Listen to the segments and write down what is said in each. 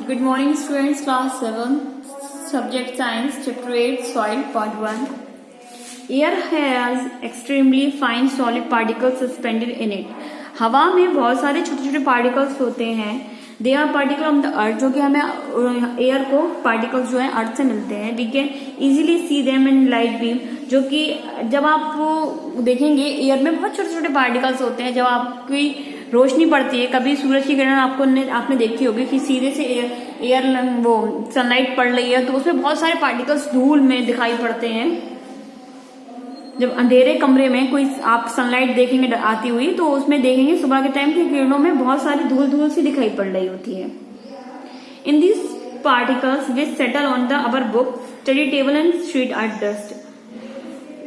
Good morning students, class 7, subject science, chapter 8, soil, part 1. Air has extremely fine solid particles suspended in it. हवा में बहुत सारे छोटे छोटे पार्टिकल्स होते हैं. They are particle on the earth, जो कि हमें एयर को पार्टिकल्स जो है अर्थ से मिलते हैं. We can easily see them in light beam, जो कि जब आप देखेंगे एयर में बहुत छोटे छोटे पार्टिकल्स होते हैं. जब आपकी रोशनी पड़ती है, कभी सूरज की किरण आपने देखी होगी कि सीधे से एयर वो सनलाइट पड़ रही है तो उसमें बहुत सारे पार्टिकल्स धूल में दिखाई पड़ते हैं. जब अंधेरे कमरे में कोई आप सनलाइट देखेंगे आती हुई तो उसमें देखेंगे सुबह के टाइम की किरणों में बहुत सारी धूल सी दिखाई पड़ रही होती है. In this particles which settle on the our book study table and street art dust.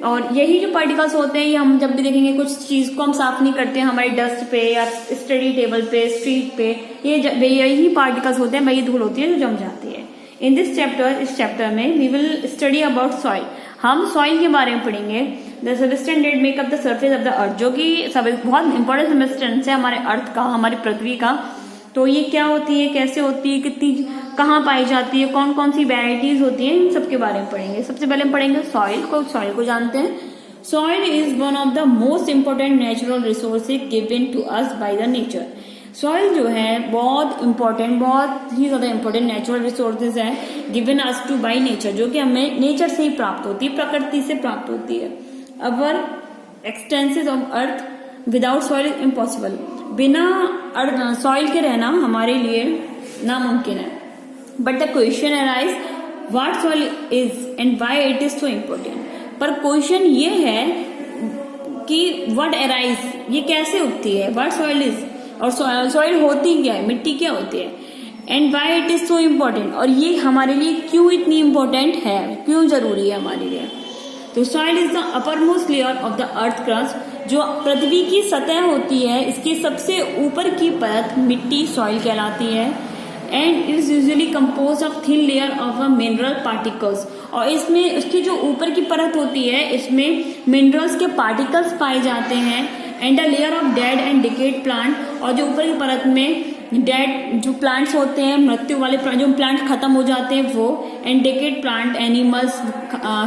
और यही जो पार्टिकल्स होते हैं ये हम जब भी देखेंगे कुछ चीज को हम साफ नहीं करते हैं हमारी डस्ट पे या स्टडी टेबल पे स्ट्रीट पे, ये यही पार्टिकल्स होते हैं, वही धूल होती है जो जम जाती है. इन दिस चैप्टर, इस चैप्टर में we will study about soil. हम सॉइल के बारे में पढ़ेंगे. The substance that make up the surface of the earth, जो कि बहुत इंपॉर्टेंट सबस्टेंस है हमारे अर्थ का, हमारी पृथ्वी का. तो ये क्या होती है, कैसे होती है, कितनी कहाँ पाई जाती है, कौन कौन सी वेराइटीज होती हैं, इन सब के बारे में पढ़ेंगे. सबसे पहले हम पढ़ेंगे सॉइल को जानते हैं. Soil is one of the most important natural resources given to us by the nature. Soil जो है बहुत इंपॉर्टेंट, बहुत ही ज्यादा इंपॉर्टेंट नेचुरल रिसोर्सेज है given us to by nature, जो कि हमें नेचर से ही प्राप्त होती है, प्रकृति से प्राप्त होती है. Our expanses of earth without soil is impossible. बिना सॉइल के रहना हमारे लिए नामुमकिन है. But the question arise what soil is and why it is so important. पर क्वेश्चन ये है कि व्हाट अराइज, ये कैसे उगती है, व्हाट सॉइल इज, और सॉइल होती क्या है, मिट्टी क्या होती है, and why it is so important, और ये हमारे लिए क्यों इतनी इम्पोर्टेंट है, क्यों जरूरी है हमारे लिए. तो soil is the upper most layer of the earth crust. जो पृथ्वी की सतह होती है इसकी सबसे ऊपर की परत मिट्टी सॉइल कहलाती है. And it is usually compose of thin layer of a mineral particles. और इसमें उसकी जो ऊपर की परत होती है इसमें मिनरल्स के पार्टिकल्स पाए जाते हैं. And a layer of dead and decade plant, और जो ऊपर की परत में डेड जो प्लांट्स होते हैं, मृत्यु वाले जो प्लांट खत्म हो जाते हैं वो, एंड डिकेड प्लांट एनिमल्स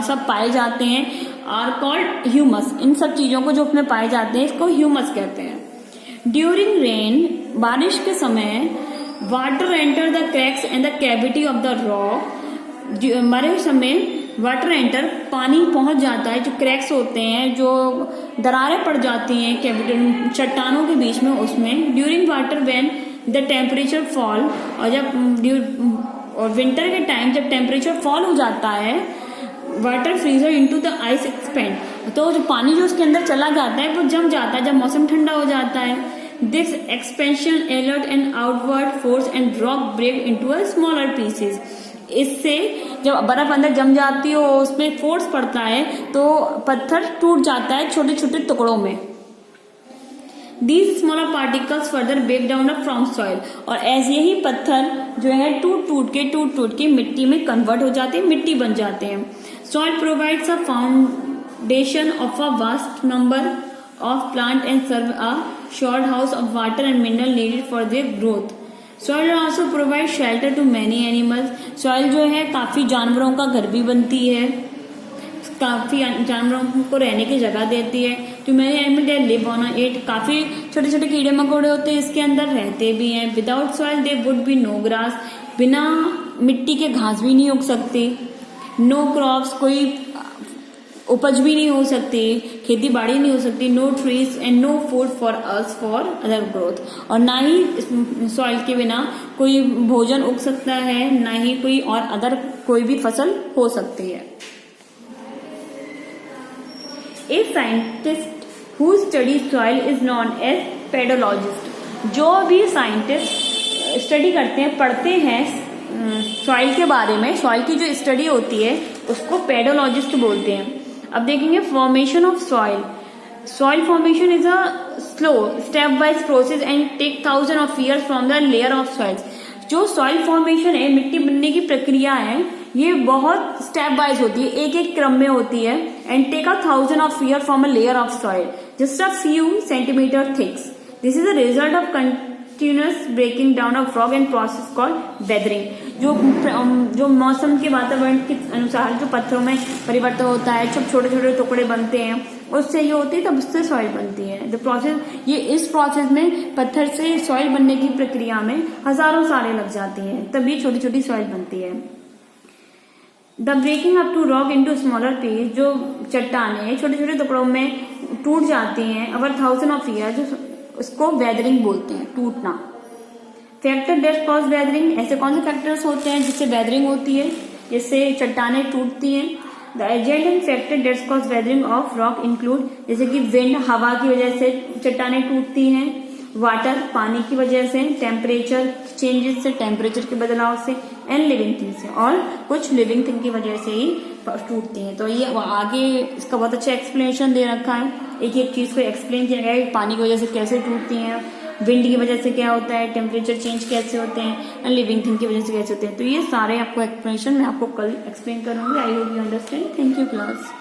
सब पाए जाते हैं. Are called humus. इन सब चीजों को जो उसमें पाए जाते हैं इसको ह्यूमस कहते हैं. ड्यूरिंग रेन, बारिश के समय, water enter the cracks and the cavity of the rock. बारिश समय वाटर एंटर, पानी पहुंच जाता है, जो क्रैक्स होते हैं, जो दरारें पड़ जाती हैं कैविटी चट्टानों के बीच में, उसमें. During water when the temperature fall, और जब और विंटर के टाइम जब टेम्परेचर फॉल हो जाता है, water freezer into the ice expand, तो जो पानी जो उसके अंदर चला जाता है वो जम जाता है जब मौसम ठंडा हो जाता है. This expansion alert and outward force and rock break into a smaller pieces. इससे जब बर्फ अंदर जम जाती है और उसमें फोर्स पड़ता है तो पत्थर टूट जाता है छोटे छोटे टुकड़ों में. These smaller particles further break down from soil, और ऐसे यही पत्थर जो है टूट टूट के मिट्टी में कन्वर्ट हो जाते हैं, मिट्टी बन जाते हैं. Soil provides a foundation of a vast number of plants and serve a short house of water and mineral needed for their growth. Soil also provides shelter to many animals. Soil जो है काफी जानवरों का घर भी बनती है, काफी जानवरों को रहने की जगह देती है. To many animal they live on it. काफी छोटे छोटे कीड़े मकोड़े होते हैं इसके अंदर, रहते भी हैं. Without soil they would be no grass. बिना मिट्टी के घास भी नहीं उग सकती. नो क्रॉप्स, कोई उपज भी नहीं हो सकती, खेती बाड़ी नहीं हो सकती. No trees and no food for us for other growth. और ना ही सॉइल के बिना कोई भोजन उग सकता है, ना ही कोई और अदर कोई भी फसल हो सकती है. A scientist who studies soil is known as pedologist. जो भी साइंटिस्ट स्टडी करते हैं, पढ़ते हैं सॉइल के बारे में, सॉइल की जो स्टडी होती है उसको पेडोलॉजिस्ट बोलते हैं. अब देखेंगे formation of soil. Soil formation is a slow step wise process and take 1000 of years from the layer of soil. जो सॉइल फॉर्मेशन है, मिट्टी बनने की प्रक्रिया है, ये बहुत स्टेप वाइज होती है, एक एक क्रम में होती है. And take 1000 of years from a layer of soil just a few centimetre thicks. This is a result of continuous breaking down of rock and process called weathering. जो मौसम के वातावरण के अनुसार जो पत्थरों में परिवर्तन होता है, जब छोटे छोटे टुकड़े बनते हैं, उससे ये होती है, तब उससे सॉइल बनती है. द प्रोसेस, ये इस प्रोसेस में पत्थर से सॉइल बनने की प्रक्रिया में हजारों सालें लग जाती हैं, तभी छोटी छोटी सॉइल बनती है. The breaking up to rock into smaller piece, जो चट्टाने छोटे छोटे टुकड़ों में टूट जाती हैं ओवर 1000 ऑफ ईयर, जो उसको वेदरिंग बोलते हैं, टूटना. फैक्टर दैट कॉज वेदरिंग, ऐसे कौन से फैक्टर्स होते हैं जिससे वेदरिंग होती है, जिससे चट्टाने टूटती हैं. The agent and factor that cause weathering of rock include, जैसे कि विंड, हवा की वजह से चट्टाने टूटती हैं. वाटर, पानी की वजह से. टेम्परेचर चेंजेस से, टेम्परेचर के बदलाव से. एंड लिविंग थिंग से, और कुछ लिविंग थिंग की वजह से ही टूटती हैं. तो ये आगे इसका बहुत अच्छा एक्सप्लेनेशन दे रखा है, एक एक चीज को एक्सप्लेन किया गया है, पानी की वजह से कैसे टूटती हैं, विंड की वजह से क्या होता है, टेम्परेचर चेंज कैसे होते हैं, एंड लिविंग थिंग की वजह से कैसे होते हैं. तो ये सारे आपको एक्सप्लेनेशन मैं आपको कल एक्सप्लेन करूंगी. I hope you understand. Thank you class.